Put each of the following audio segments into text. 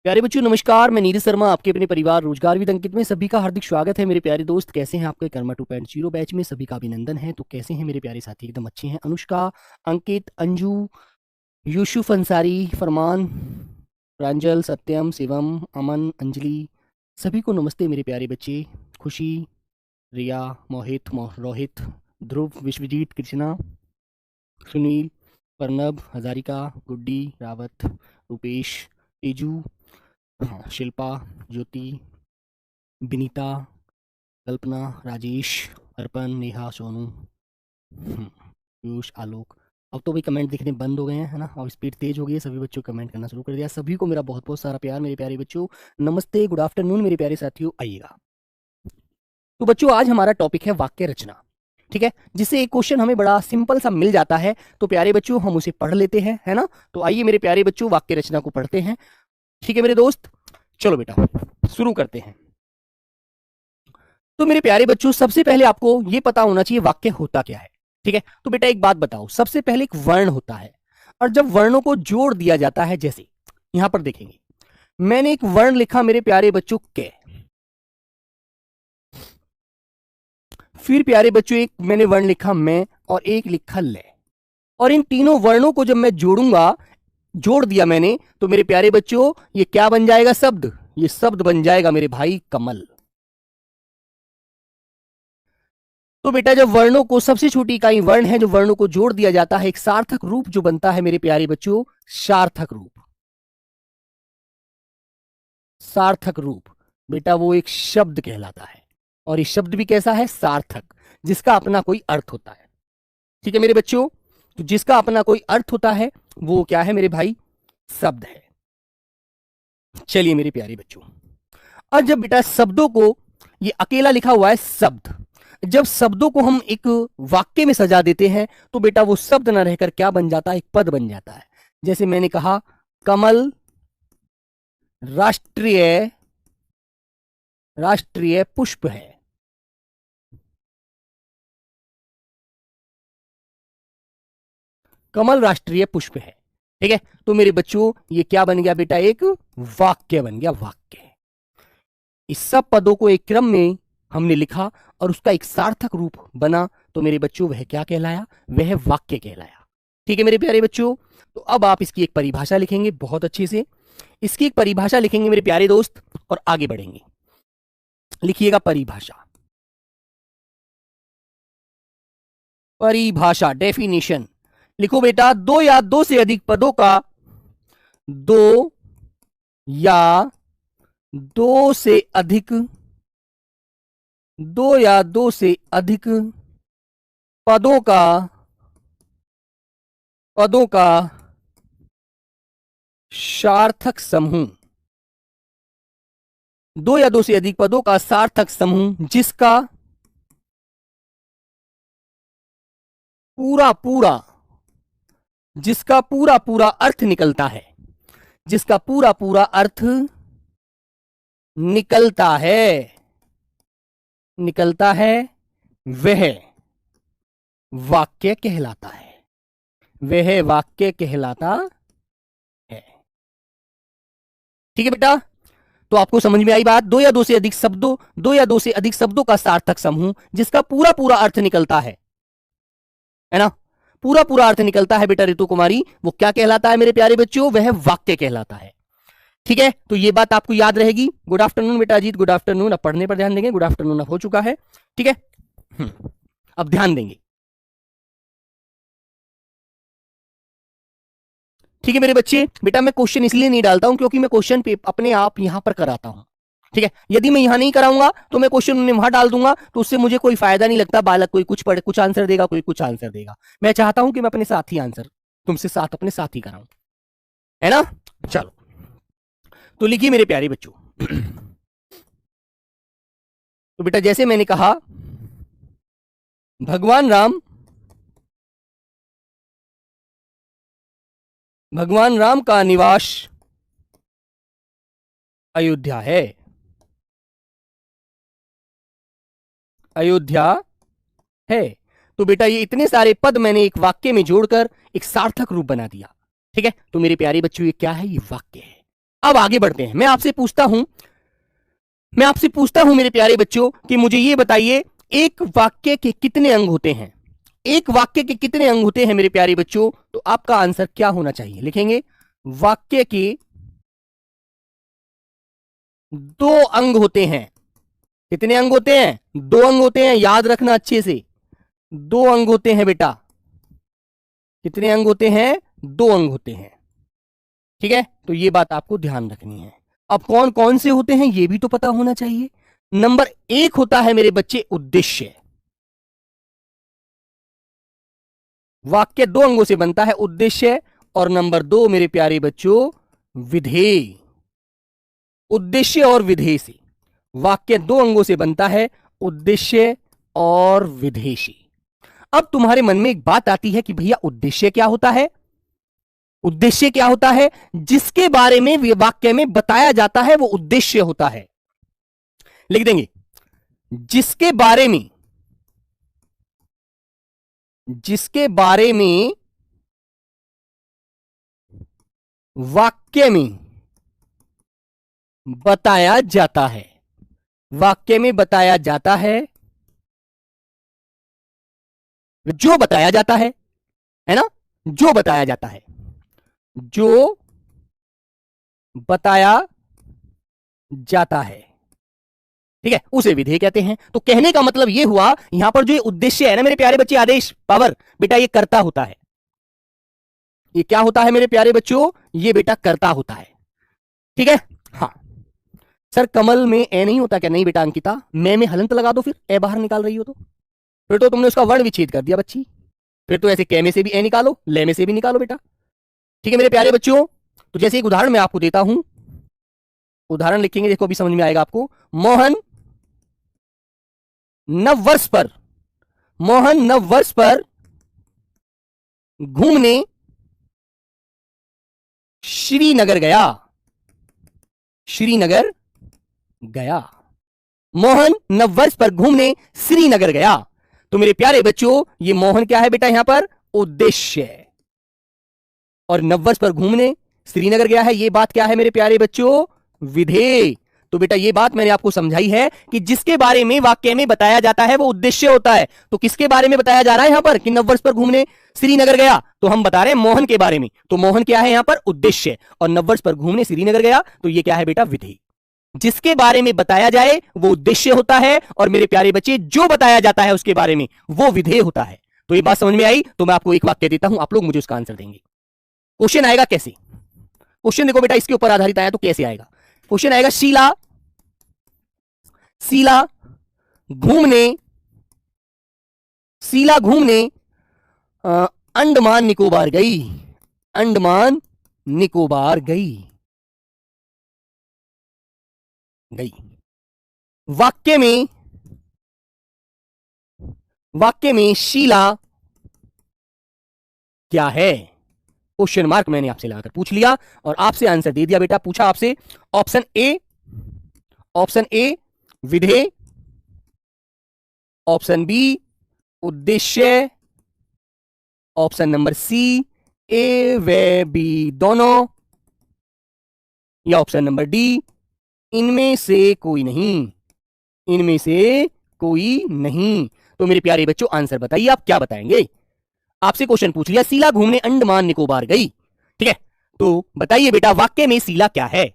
प्यारे बच्चों नमस्कार, मैं नीरज शर्मा आपके अपने परिवार रोजगार विद अंकित में सभी का हार्दिक स्वागत है। मेरे प्यारे दोस्त कैसे हैं? आपके कर्मा 2.0 बैच में सभी का अभिनंदन है। तो कैसे हैं मेरे प्यारे साथी? एकदम अच्छे हैं। अनुष्का, अंकित, अंजू, यूसुफ अंसारी, फरमान, प्रांजल, सत्यम, शिवम, अमन, अंजलि, सभी को नमस्ते मेरे प्यारे बच्चे। खुशी, रिया, मोहित, रोहित, ध्रुव, विश्वजीत, कृष्णा, सुनील, प्रणब, हजारिका, गुड्डी, रावत, रूपेश, तेजू, हाँ, शिल्पा, ज्योति, विनीता, कल्पना, राजेश, अर्पण, नेहा, सोनू, पीयूष, आलोक। अब तो भाई कमेंट दिखने बंद हो गए हैं, है ना, और स्पीड तेज हो गई है। सभी बच्चों कमेंट करना शुरू कर दिया। सभी को मेरा बहुत बहुत सारा प्यार मेरे प्यारे बच्चों। नमस्ते, गुड आफ्टरनून मेरे प्यारे साथियों। आइएगा। तो बच्चों आज हमारा टॉपिक है वाक्य रचना। ठीक है, जिससे एक क्वेश्चन हमें बड़ा सिंपल सा मिल जाता है, तो प्यारे बच्चों हम उसे पढ़ लेते हैं, है ना। तो आइए मेरे प्यारे बच्चों वाक्य रचना को पढ़ते हैं। ठीक है मेरे दोस्त, चलो बेटा शुरू करते हैं। तो मेरे प्यारे बच्चों सबसे पहले आपको यह पता होना चाहिए वाक्य होता क्या है। ठीक है, तो बेटा एक बात बताओ, सबसे पहले एक वर्ण होता है, और जब वर्णों को जोड़ दिया जाता है, जैसे यहां पर देखेंगे मैंने एक वर्ण लिखा मेरे प्यारे बच्चों के, फिर प्यारे बच्चों एक मैंने वर्ण लिखा मैं, और एक लिखा ले, और इन तीनों वर्णों को जब मैं जोड़ूंगा, जोड़ दिया मैंने, तो मेरे प्यारे बच्चों ये क्या बन जाएगा? शब्द। ये शब्द बन जाएगा मेरे भाई कमल। तो बेटा जब वर्णों को, सबसे छोटी इकाई वर्ण है, जो वर्णों को जोड़ दिया जाता है, एक सार्थक रूप जो बनता है मेरे प्यारे बच्चों, सार्थक रूप। सार्थक रूप बेटा वो एक शब्द कहलाता है, और ये शब्द भी कैसा है? सार्थक, जिसका अपना कोई अर्थ होता है। ठीक है मेरे बच्चों, तो जिसका अपना कोई अर्थ होता है वो क्या है मेरे भाई? शब्द है। चलिए मेरे प्यारे बच्चों, और जब बेटा शब्दों को, ये अकेला लिखा हुआ है शब्द, जब शब्दों को हम एक वाक्य में सजा देते हैं, तो बेटा वो शब्द ना रहकर क्या बन जाता है? एक पद बन जाता है। जैसे मैंने कहा कमल राष्ट्रीय राष्ट्रीय पुष्प है। कमल राष्ट्रीय पुष्प है। ठीक है, तो मेरे बच्चों ये क्या बन गया बेटा? एक वाक्य बन गया, वाक्य। इस सब पदों को एक क्रम में हमने लिखा और उसका एक सार्थक रूप बना, तो मेरे बच्चों वह क्या कहलाया? वह वाक्य कहलाया। ठीक है मेरे प्यारे बच्चों, तो अब आप इसकी एक परिभाषा लिखेंगे बहुत अच्छे से। इसकी एक परिभाषा लिखेंगे मेरे प्यारे दोस्त, और आगे बढ़ेंगे। लिखिएगा परिभाषा। परिभाषा, डेफिनेशन लिखो बेटा। दो या दो से अधिक पदों का, दो या दो से अधिक, दो या दो से अधिक पदों का, पदों का सार्थक समूह। दो या दो से अधिक पदों का सार्थक समूह जिसका पूरा पूरा, जिसका पूरा पूरा अर्थ निकलता है, जिसका पूरा पूरा अर्थ निकलता है, निकलता है, वह वाक्य कहलाता है। वह वाक्य कहलाता है। ठीक है बेटा, तो आपको समझ में आई बात? दो या दो से अधिक शब्दों, दो या दो से अधिक शब्दों का सार्थक समूह जिसका पूरा पूरा अर्थ निकलता है ना, पूरा पूरा अर्थ निकलता है बेटा ऋतु कुमारी, वो क्या कहलाता है मेरे प्यारे बच्चों? वह वाक्य कहलाता है। ठीक है, तो ये बात आपको याद रहेगी। गुड आफ्टरनून बेटा अजीत, गुड आफ्टरनून। अब पढ़ने पर ध्यान देंगे। गुड आफ्टरनून अब हो चुका है। ठीक है, अब ध्यान देंगे। ठीक है मेरे बच्चे, बेटा मैं क्वेश्चन इसलिए नहीं डालता हूं क्योंकि मैं क्वेश्चन अपने आप यहां पर कराता हूं। ठीक है, यदि मैं यहां नहीं कराऊंगा तो मैं क्वेश्चन उन्हें वहां डाल दूंगा, तो उससे मुझे कोई फायदा नहीं लगता। बालक कोई कुछ पढ़े, कुछ आंसर देगा, कोई कुछ आंसर देगा। मैं चाहता हूं कि मैं अपने साथ ही आंसर, तुमसे साथ अपने साथ ही कराऊं, है ना। चलो, तो लिखिए मेरे प्यारे बच्चों। तो बेटा जैसे मैंने कहा, भगवान राम, भगवान राम का निवास अयोध्या है। अयोध्या है। तो बेटा ये इतने सारे पद मैंने एक वाक्य में जोड़कर एक सार्थक रूप बना दिया। ठीक है, तो मेरे प्यारे बच्चों ये क्या है? ये वाक्य है। अब आगे बढ़ते हैं। मैं आपसे पूछता हूं मेरे प्यारे बच्चों कि मुझे ये बताइए, एक वाक्य के कितने अंग होते हैं? एक वाक्य के कितने अंग होते हैं मेरे प्यारे बच्चों? तो आपका आंसर क्या होना चाहिए? लिखेंगे वाक्य के 2 अंग होते हैं। कितने अंग होते हैं? 2 अंग होते हैं, याद रखना अच्छे से। 2 अंग होते हैं बेटा। कितने अंग होते हैं? 2 अंग होते हैं। ठीक है, तो ये बात आपको ध्यान रखनी है। अब कौन कौन से होते हैं ये भी तो पता होना चाहिए। नंबर 1 होता है मेरे बच्चे उद्देश्य। वाक्य 2 अंगों से बनता है, उद्देश्य। और नंबर 2 मेरे प्यारे बच्चों, विधेय। उद्देश्य और विधेय से वाक्य 2 अंगों से बनता है, उद्देश्य और विधेय से। अब तुम्हारे मन में एक बात आती है कि भैया उद्देश्य क्या होता है? उद्देश्य क्या होता है? जिसके बारे में वाक्य में बताया जाता है वो उद्देश्य होता है। लिख देंगे जिसके बारे में वाक्य में बताया जाता है, वाक्य में बताया जाता है, जो बताया जाता है ना, जो बताया जाता है, जो बताया जाता है, ठीक है, उसे विधेय कहते हैं। तो कहने का मतलब यह हुआ, यहां पर जो ये उद्देश्य है ना मेरे प्यारे बच्चे, आदेश पावर, बेटा ये कर्ता होता है। ये क्या होता है मेरे प्यारे बच्चों? ये बेटा कर्ता होता है। ठीक है, हाँ सर कमल में ए नहीं होता क्या? नहीं बेटा अंकिता, मैं में हलंत लगा दो, फिर ए बाहर निकाल रही हो तो फिर तो तुमने उसका वर्ण विच्छेद कर दिया बच्ची। फिर तो ऐसे कै में से भी ए निकालो, ले में से भी निकालो बेटा। ठीक है मेरे प्यारे बच्चों, तो जैसे एक उदाहरण मैं आपको देता हूं, उदाहरण लिखेंगे, देखो अभी समझ में आएगा आपको। मोहन नववर्ष पर घूमने श्रीनगर गया। मोहन नववर्ष पर घूमने श्रीनगर गया। तो मेरे प्यारे बच्चों, ये मोहन क्या है बेटा? यहां पर उद्देश्य है, और नववर्ष पर घूमने श्रीनगर गया है, ये बात क्या है मेरे प्यारे बच्चों? विधेय। तो बेटा ये बात मैंने आपको समझाई है कि जिसके बारे में वाक्य में बताया जाता है वो उद्देश्य होता है। तो किसके बारे में बताया जा रहा है यहां पर कि नववर्ष पर घूमने श्रीनगर गया? तो हम बता रहे हैं मोहन के बारे में। तो मोहन क्या है यहां पर? उद्देश्य। और नववर्ष पर घूमने श्रीनगर गया, तो ये क्या है बेटा? विधेय। जिसके बारे में बताया जाए वो उद्देश्य होता है, और मेरे प्यारे बच्चे जो बताया जाता है उसके बारे में वो विधेय होता है। तो ये बात समझ में आई? तो मैं आपको एक वाक्य देता हूं, आप लोग मुझे उसका आंसर देंगे। क्वेश्चन आएगा कैसे? क्वेश्चन देखो बेटा, इसके ऊपर आधारित आया तो कैसे आएगा? क्वेश्चन आएगा शीला घूमने अंडमान निकोबार गई। वाक्य में शीला क्या है? क्वेश्चन मार्क मैंने आपसे लगाकर पूछ लिया और आपसे आंसर दे दिया बेटा। पूछा आपसे ऑप्शन ए विधेय, ऑप्शन बी उद्देश्य, ऑप्शन नंबर सी ए व बी दोनों, या ऑप्शन नंबर डी इनमें से कोई नहीं। तो मेरे प्यारे बच्चों आंसर बताइए, आप क्या बताएंगे? आपसे क्वेश्चन पूछ लिया, शीला घूमने अंडमान निकोबार गई। ठीक है, तो बताइए बेटा वाक्य में शीला क्या है?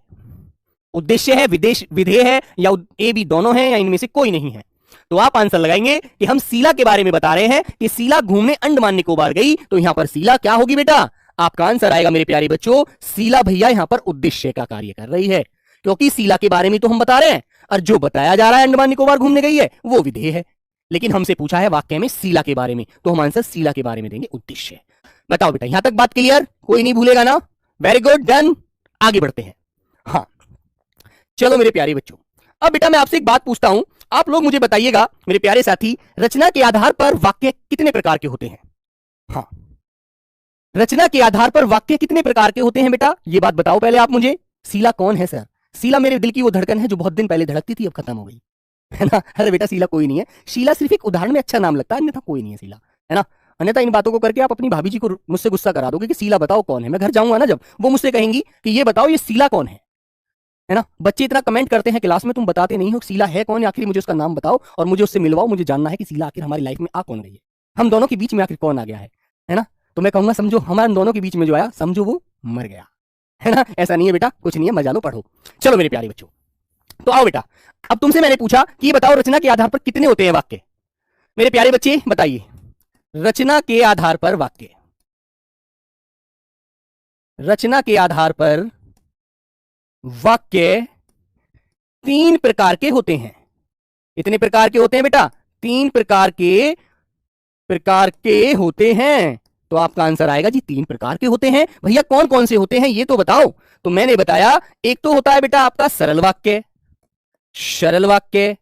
उद्देश्य है, विधेय है, या ए बी दोनों है, या इनमें से कोई नहीं है? तो आप आंसर लगाएंगे कि हम शीला के बारे में बता रहे हैं कि शीला घूमने अंडमान निकोबार गई। तो यहां पर शीला क्या होगी बेटा? आपका आंसर आएगा मेरे प्यारे बच्चों, शीला भैया यहां पर उद्देश्य का कार्य कर रही है, क्योंकि शीला के बारे में तो हम बता रहे हैं, और जो बताया जा रहा है अंडमान निकोबार घूमने गई है वो विधेय है। लेकिन हमसे पूछा है वाक्य में शीला के बारे में, तो हम आंसर शीला के बारे में देंगे, उद्देश्य। बताओ बेटा, यहां तक बात क्लियर? कोई नहीं भूलेगा ना? Very good, done. आगे बढ़ते हैं। हाँ चलो मेरे प्यारे बच्चों, अब बेटा मैं आपसे एक बात पूछता हूं, आप लोग मुझे बताइएगा मेरे प्यारे साथी, रचना के आधार पर वाक्य कितने प्रकार के होते हैं? हाँ, रचना के आधार पर वाक्य कितने प्रकार के होते हैं बेटा? ये बात बताओ पहले आप मुझे। शीला कौन है सर? शीला मेरे दिल की वो धड़कन है जो बहुत दिन पहले धड़कती थी, अब खत्म हो गई, है ना? अरे बेटा शीला कोई नहीं है, शीला सिर्फ एक उदाहरण में अच्छा नाम लगता है, अन्यथा कोई नहीं है शीला, है ना? अन्यथा इन बातों को करके आप अपनी भाभी जी को मुझसे गुस्सा करा दोगे कि शीला बताओ कौन है। मैं घर जाऊंगा ना, जब वो मुझसे कहेंगी कि ये बताओ ये शीला कौन है, है ना। बच्चे इतना कमेंट करते हैं क्लास में, तुम बताते नहीं हो शीला है कौन, आखिर मुझे उसका नाम बताओ और मुझे उससे मिलवाओ, मुझे जानना है कि शीला आखिर हमारी लाइफ में आ कौन गई है, हम दोनों के बीच में आखिर कौन आ गया है ना। तो मैं कहूंगा समझो हमारे दोनों के बीच में जो आया, समझो वो मर गया, है ना। ऐसा नहीं है बेटा, कुछ नहीं है, मजा लो, पढ़ो। चलो मेरे प्यारे बच्चों, तो आओ बेटा, अब तुमसे मैंने पूछा कि ये बताओ रचना के आधार पर कितने होते हैं वाक्य। मेरे प्यारे बच्चे बताइए, रचना के आधार पर वाक्य, रचना के आधार पर वाक्य 3 प्रकार के होते हैं। कितने प्रकार के होते हैं बेटा? 3 प्रकार के होते हैं। तो आपका आंसर आएगा जी 3 प्रकार के होते हैं। भैया कौन कौन से होते हैं ये तो बताओ। तो मैंने बताया एक तो होता है बेटा आपका सरल वाक्य, सरल वाक्य,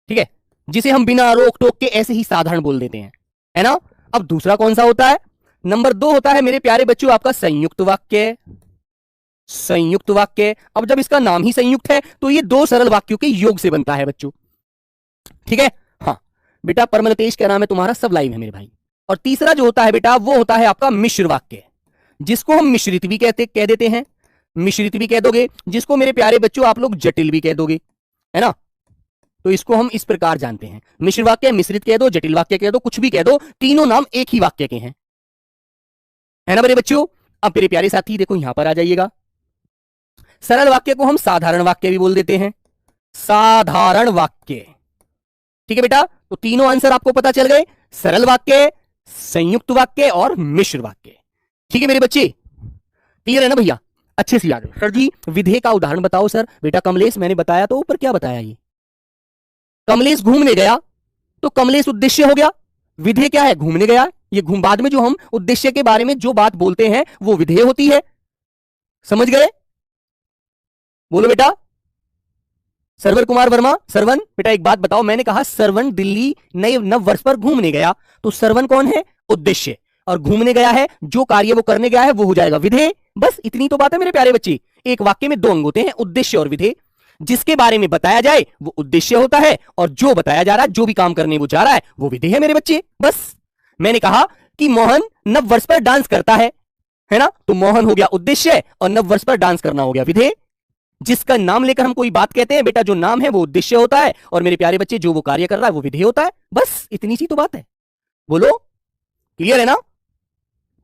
ठीक है, जिसे हम बिना रोक टोक के ऐसे ही साधारण बोल देते हैं, है ना। अब दूसरा कौन सा होता है? नंबर 2 होता है मेरे प्यारे बच्चों आपका संयुक्त वाक्य, संयुक्त वाक्य। अब जब इसका नाम ही संयुक्त है तो ये 2 सरल वाक्यों के योग से बनता है बच्चों, ठीक है। हाँ बेटा, परमलतेश क्या नाम है तुम्हारा? सब लाइव है मेरे भाई। और तीसरा जो होता है बेटा वो होता है आपका मिश्र वाक्य, जिसको हम मिश्रित भी कह देते हैं, मिश्रित भी कह दोगे, जिसको मेरे प्यारे बच्चों आप लोग जटिल भी कह दोगे, है ना। तो इसको हम इस प्रकार जानते हैं, मिश्र वाक्य, मिश्रित कह दो, जटिल वाक्य कह दो, कुछ भी कह दो, तीनों नाम एक ही वाक्य के हैं, है ना मेरे बच्चों। अब मेरे प्यारे साथी देखो यहां पर आ जाइएगा, सरल वाक्य को हम साधारण वाक्य भी बोल देते हैं, साधारण वाक्य, ठीक है बेटा। तो तीनों आंसर आपको पता चल गए, सरल वाक्य, संयुक्त वाक्य और मिश्र वाक्य, ठीक है मेरे बच्चे, क्लियर है ना भैया? अच्छे से याद है। सर जी विधेय का उदाहरण बताओ सर। बेटा कमलेश मैंने बताया तो ऊपर क्या बताया, ये कमलेश घूमने गया, तो कमलेश उद्देश्य हो गया, विधेय क्या है? घूमने गया। ये घूम, बाद में जो हम उद्देश्य के बारे में जो बात बोलते हैं वो विधेय होती है, समझ गए? बोलो बेटा। सरवर कुमार वर्मा, सरवन बेटा एक बात बताओ, मैंने कहा सरवन दिल्ली नए नव वर्ष पर घूमने गया, तो सरवन कौन है? उद्देश्य, और घूमने गया है, जो कार्य वो करने गया है वो हो जाएगा विधेय। बस इतनी तो बात है मेरे प्यारे बच्चे। एक वाक्य में 2 अंग होते हैं, उद्देश्य और विधेय। जिसके बारे में बताया जाए वो उद्देश्य होता है, और जो बताया जा रहा है, जो भी काम करने वो जा रहा है वो विधेय है मेरे बच्चे। बस मैंने कहा कि मोहन नव वर्ष पर डांस करता है ना, तो मोहन हो गया उद्देश्य और नव वर्ष पर डांस करना हो गया विधेय। जिसका नाम लेकर हम कोई बात कहते हैं बेटा, जो नाम है वो उद्देश्य होता है, और मेरे प्यारे बच्चे जो वो कार्य कर रहा है वो विधेय होता है। बस इतनी सी तो बात है, बोलो क्लियर है ना?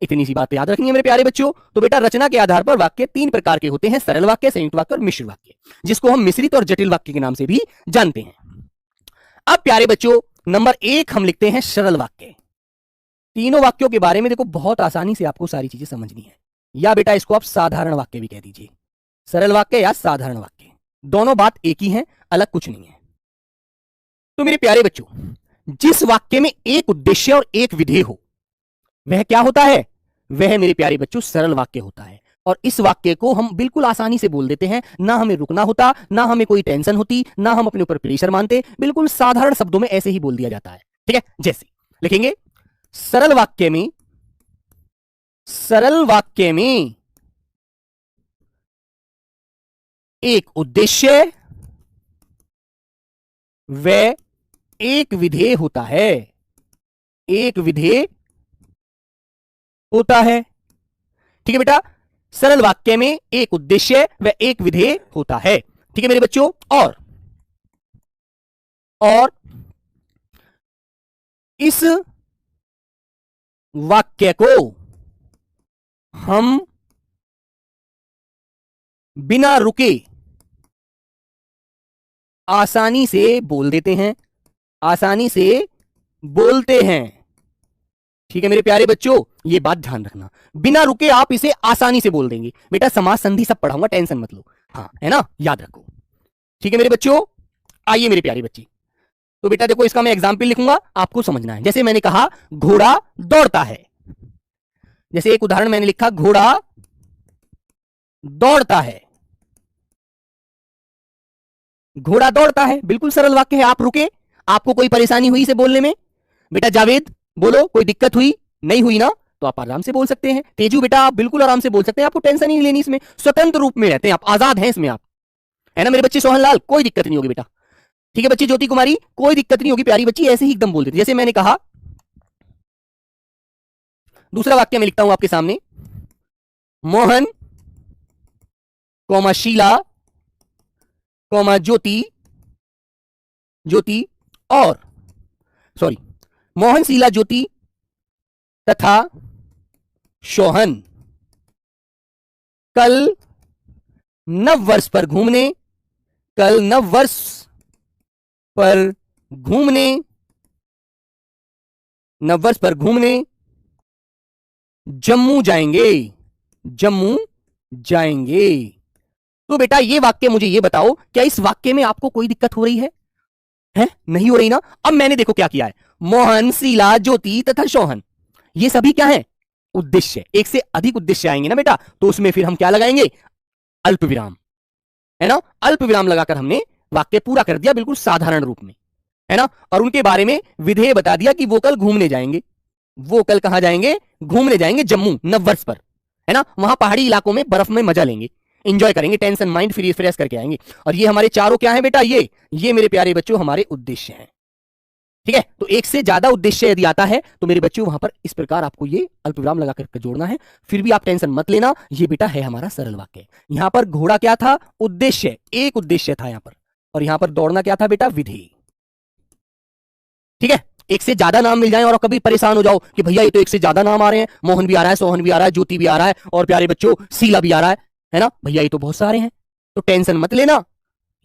इतनी सी बात याद रखनी है मेरे प्यारे बच्चों। तो बेटा रचना के आधार पर वाक्य 3 प्रकार के होते हैं, सरल वाक्य, संयुक्त वाक्य और मिश्र वाक्य, जिसको हम मिश्रित और जटिल वाक्य के नाम से भी जानते हैं। अब प्यारे बच्चों नंबर 1 हम लिखते हैं सरल वाक्य। तीनों वाक्यों के बारे में देखो बहुत आसानी से आपको सारी चीजें समझनी है, या बेटा इसको आप साधारण वाक्य भी कह दीजिए, सरल वाक्य या साधारण वाक्य, दोनों बात एक ही है, अलग कुछ नहीं है। तो मेरे प्यारे बच्चों जिस वाक्य में एक उद्देश्य और एक विधेय हो वह क्या होता है? वह मेरे प्यारे बच्चों सरल वाक्य होता है। और इस वाक्य को हम बिल्कुल आसानी से बोल देते हैं, ना हमें रुकना होता, ना हमें कोई टेंशन होती, ना हम अपने ऊपर प्रेशर मानते, बिल्कुल साधारण शब्दों में ऐसे ही बोल दिया जाता है, ठीक है। जैसे लिखेंगे सरल वाक्य में, सरल वाक्य में एक उद्देश्य व एक विधेय होता है, एक विधेय होता है, ठीक है बेटा। सरल वाक्य में एक उद्देश्य व एक विधेय होता है, ठीक है मेरे बच्चों। और इस वाक्य को हम बिना रुके आसानी से बोल देते हैं, आसानी से बोलते हैं, ठीक है मेरे प्यारे बच्चों। ये बात ध्यान रखना, बिना रुके आप इसे आसानी से बोल देंगे। बेटा समास संधि सब पढ़ाऊंगा, टेंशन मत लो, हाँ है ना, याद रखो, ठीक है मेरे बच्चों। आइए मेरे प्यारे बच्चे, तो बेटा देखो इसका मैं एग्जाम्पल लिखूंगा, आपको समझना है। जैसे मैंने कहा घोड़ा दौड़ता है, जैसे एक उदाहरण मैंने लिखा घोड़ा दौड़ता है, घोड़ा दौड़ता है, बिल्कुल सरल वाक्य है। आप रुके, आपको कोई परेशानी हुई इसे बोलने में? बेटा जावेद बोलो, कोई दिक्कत हुई? नहीं हुई ना, तो आप आराम से बोल सकते हैं। तेजू बेटा आप बिल्कुल आराम से बोल सकते हैं, आपको टेंशन ही नहीं लेनी, इसमें स्वतंत्र रूप में रहते हैं आप, आजाद हैं इसमें आप, है ना मेरे बच्चे। सोहनलाल कोई दिक्कत नहीं होगी बेटा, ठीक है बच्ची। ज्योति कुमारी कोई दिक्कत नहीं होगी, प्यारी बच्ची, ऐसे ही एकदम बोल देती। जैसे मैंने कहा दूसरा वाक्य मैं लिखता हूं आपके सामने, मोहन कॉमा शीला, कॉमा ज्योति, ज्योति और सॉरी मोहन, शीला, ज्योति तथा शोहन कल नव वर्ष पर घूमने, कल नव वर्ष पर घूमने, नव वर्ष पर घूमने जम्मू जाएंगे, जम्मू जाएंगे। तो बेटा ये वाक्य मुझे ये बताओ, क्या इस वाक्य में आपको कोई दिक्कत हो रही है? नहीं हो रही ना। अब मैंने देखो क्या किया है, मोहन, शीला, ज्योति तथा शोहन, ये सभी क्या है? उद्देश्य। एक से अधिक उद्देश्य आएंगे ना बेटा, तो उसमें फिर हम क्या लगाएंगे? अल्प विराम, है ना। अल्प विराम लगाकर हमने वाक्य पूरा कर दिया बिल्कुल साधारण रूप में, है ना। और उनके बारे में विधेय बता दिया कि वो कल घूमने जाएंगे। वो कल कहां जाएंगे? घूमने जाएंगे जम्मू, नववर्ष पर, है ना। वहां पहाड़ी इलाकों में बर्फ में मजा लेंगे, एंजॉय करेंगे, टेंशन माइंड फ्रेश करके आएंगे। और ये हमारे चारों क्या है बेटा? ये मेरे प्यारे बच्चों हमारे उद्देश्य हैं। ठीक है, तो एक से ज्यादा उद्देश्य यदि आता है तो मेरे बच्चों वहां पर इस प्रकार आपको ये अल्पविराम लगाकर जोड़ना है। फिर भी आप टेंशन मत लेना, ये बेटा है हमारा सरल वाक्य। यहां पर घोड़ा क्या था? उद्देश्य, एक उद्देश्य था यहां पर। और यहां पर दौड़ना क्या था बेटा? विधि। ठीक है, एक से ज्यादा नाम मिल जाए और कभी परेशान हो जाओ कि भैया ये तो एक से ज्यादा नाम आ रहे हैं, मोहन भी आ रहा है, सोहन भी आ रहा है, ज्योति भी आ रहा है और प्यारे बच्चों शीला भी आ रहा है ना भैया, ये तो बहुत सारे हैं। तो टेंशन मत लेना,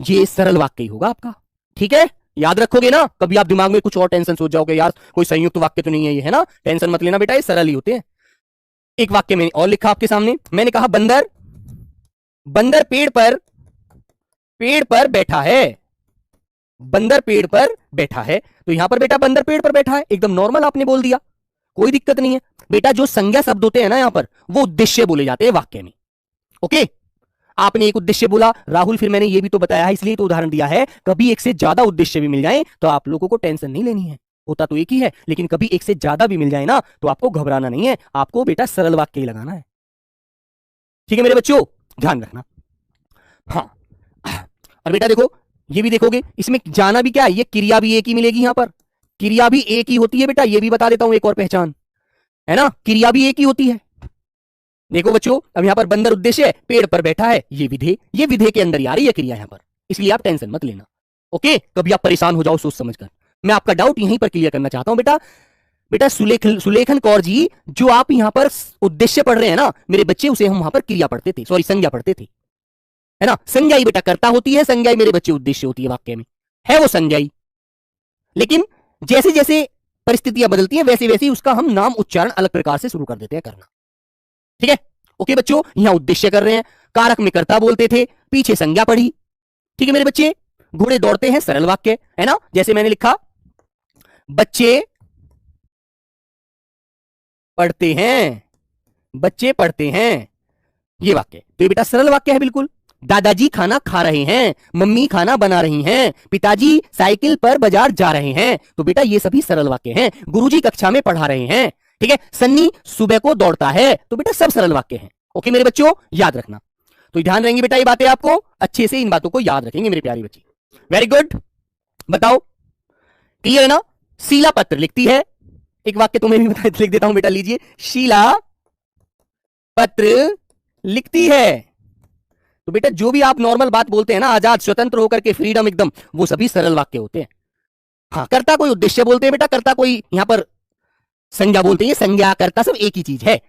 ये सरल वाक्य ही होगा आपका। ठीक है, याद रखोगे ना। कभी आप दिमाग में कुछ और टेंशन सोच जाओगे, यार कोई संयुक्त वाक्य तो नहीं है ये, है ना। टेंशन मत लेना बेटा, ये सरल ही होते हैं। एक वाक्य मैंने और लिखा आपके सामने, मैंने कहा बंदर, बंदर पेड़ पर बैठा है, बंदर पेड़ पर बैठा है। तो यहां पर बेटा बंदर पेड़ पर बैठा है, एकदम नॉर्मल आपने बोल दिया, कोई दिक्कत नहीं है बेटा। जो संज्ञा शब्द होते हैं ना यहां पर, वो उद्देश्य बोले जाते हैं वाक्य में। ओके, आपने एक उद्देश्य बोला राहुल, फिर मैंने ये भी तो बताया है, इसलिए तो उदाहरण दिया है। कभी एक से ज्यादा उद्देश्य भी मिल जाए तो आप लोगों को टेंशन नहीं लेनी है, होता तो एक ही है, लेकिन कभी एक से ज्यादा भी मिल जाए ना तो आपको घबराना नहीं है, आपको बेटा सरल वाक्य ही लगाना है। ठीक है मेरे बच्चों, ध्यान रखना। हाँ, और बेटा देखो ये भी देखोगे, इसमें जाना भी क्या है? ये क्रिया भी एक ही मिलेगी, यहां पर क्रिया भी एक ही होती है बेटा, ये भी बता देता हूं एक और पहचान, है ना। क्रिया भी एक ही होती है। देखो बच्चों, अब यहां पर बंदर उद्देश्य है, पेड़ पर बैठा है, ये विधेय के अंदर ही आ रही है क्रिया यहां पर, इसलिए आप टेंशन मत लेना। ओके, कभी आप परेशान हो जाओ सोच समझकर, मैं आपका डाउट यहीं पर क्लियर करना चाहता हूं बेटा। बेटा सुलेखन कौर जी, जो आप यहां पर उद्देश्य पढ़ रहे हैं ना मेरे बच्चे, उसे हम वहां पर क्रिया पढ़ते थे, सॉरी संज्ञा पढ़ते थे, है ना। संज्ञा ही बेटा कर्ता होती है, संज्ञा ही मेरे बच्चे उद्देश्य होती है वाक्य में, है वो संज्ञा ही। लेकिन जैसे जैसे परिस्थितियां बदलती हैं वैसे वैसे उसका हम नाम उच्चारण अलग प्रकार से शुरू कर देते हैं करना। ठीक है, ओके बच्चों, यहां उद्देश्य कर रहे हैं, कारक में कर्ता बोलते थे, पीछे संज्ञा पढ़ी। ठीक है मेरे बच्चे, घोड़े दौड़ते हैं, सरल वाक्य है ना। जैसे मैंने लिखा बच्चे पढ़ते हैं, बच्चे पढ़ते हैं, ये वाक्य तो ये बेटा सरल वाक्य है बिल्कुल। दादाजी खाना खा रहे हैं, मम्मी खाना बना रही हैं, पिताजी साइकिल पर बाजार जा रहे हैं, तो बेटा ये सभी सरल वाक्य हैं। गुरुजी कक्षा में पढ़ा रहे हैं, ठीक है। सन्नी सुबह को दौड़ता है, तो बेटा सब सरल वाक्य हैं। ओके मेरे बच्चों, याद रखना, तो ध्यान रहेंगी बेटा ये बातें, आपको अच्छे से इन बातों को याद रखेंगे मेरे प्यारे बच्चे। वेरी गुड, बताओ क्लियर है ना। शीला पत्र लिखती है, एक वाक्य तुम्हें भी बता लिख देता हूं बेटा, लीजिए, शीला पत्र लिखती है। तो बेटा जो भी आप नॉर्मल बात बोलते हैं ना, आजाद स्वतंत्र होकर के, फ्रीडम एकदम, वो सभी सरल वाक्य होते हैं। हाँ, कर्ता कोई उद्देश्य बोलते हैं बेटा, कर्ता कोई यहां पर संज्ञा बोलते हैं, संज्ञा कर्ता सब एक ही चीज है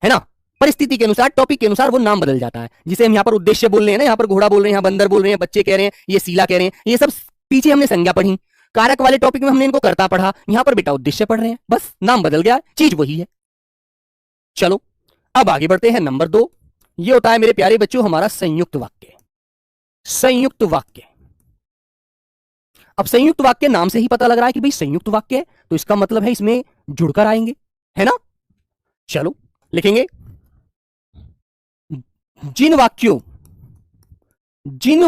ना। परिस्थिति के अनुसार, टॉपिक के अनुसार वो नाम बदल जाता है। जिसे हम यहां पर उद्देश्य बोल रहे हैं ना, यहां पर घोड़ा बोल रहे हैं, यहां बंदर बोल रहे हैं, बच्चे कह रहे हैं, ये शीला कह रहे हैं, ये सब पीछे हमने संज्ञा पढ़ी। कारक वाले टॉपिक में हमने इनको कर्ता पढ़ा, यहां पर बेटा उद्देश्य पढ़ रहे हैं, बस नाम बदल गया, चीज वही है। चलो अब आगे बढ़ते हैं। नंबर 2, ये होता है मेरे प्यारे बच्चों हमारा संयुक्त वाक्य। संयुक्त वाक्य, अब संयुक्त वाक्य नाम से ही पता लग रहा है कि भाई संयुक्त वाक्य है, तो इसका मतलब है इसमें जुड़कर आएंगे, है ना। चलो लिखेंगे, जिन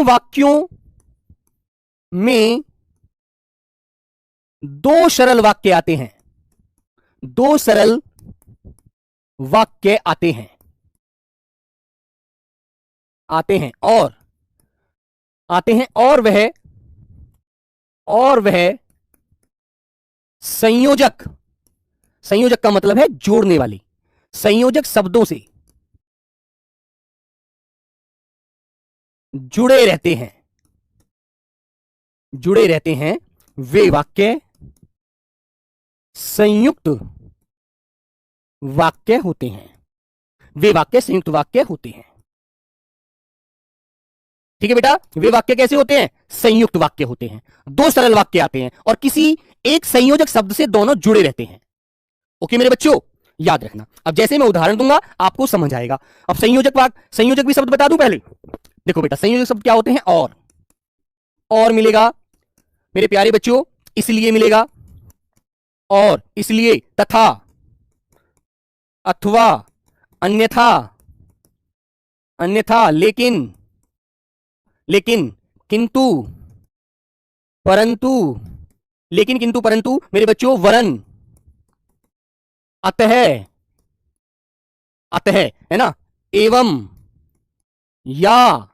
वाक्यों में दो सरल वाक्य आते हैं, दो सरल वाक्य आते हैं और वह संयोजक, संयोजक का मतलब है जोड़ने वाली, संयोजक शब्दों से जुड़े रहते हैं, जुड़े रहते हैं, वे वाक्य संयुक्त वाक्य होते हैं, वे वाक्य संयुक्त वाक्य होते हैं। ठीक है बेटा, वे वाक्य कैसे होते हैं? संयुक्त वाक्य होते हैं। दो सरल वाक्य आते हैं और किसी एक संयोजक शब्द से दोनों जुड़े रहते हैं। ओके मेरे बच्चों, याद रखना। अब जैसे मैं उदाहरण दूंगा आपको समझ आएगा। अब संयोजक वाक्य, संयोजक भी शब्द बता दूं पहले। देखो बेटा, संयोजक शब्द क्या होते हैं? और मिलेगा मेरे प्यारे बच्चों, इसलिए मिलेगा, और इसलिए, तथा, अथवा, अन्यथा, अन्यथा, लेकिन, लेकिन, किंतु, परंतु, लेकिन, किंतु, परंतु मेरे बच्चों, वरन, अतः, अतः है ना, एवं, या,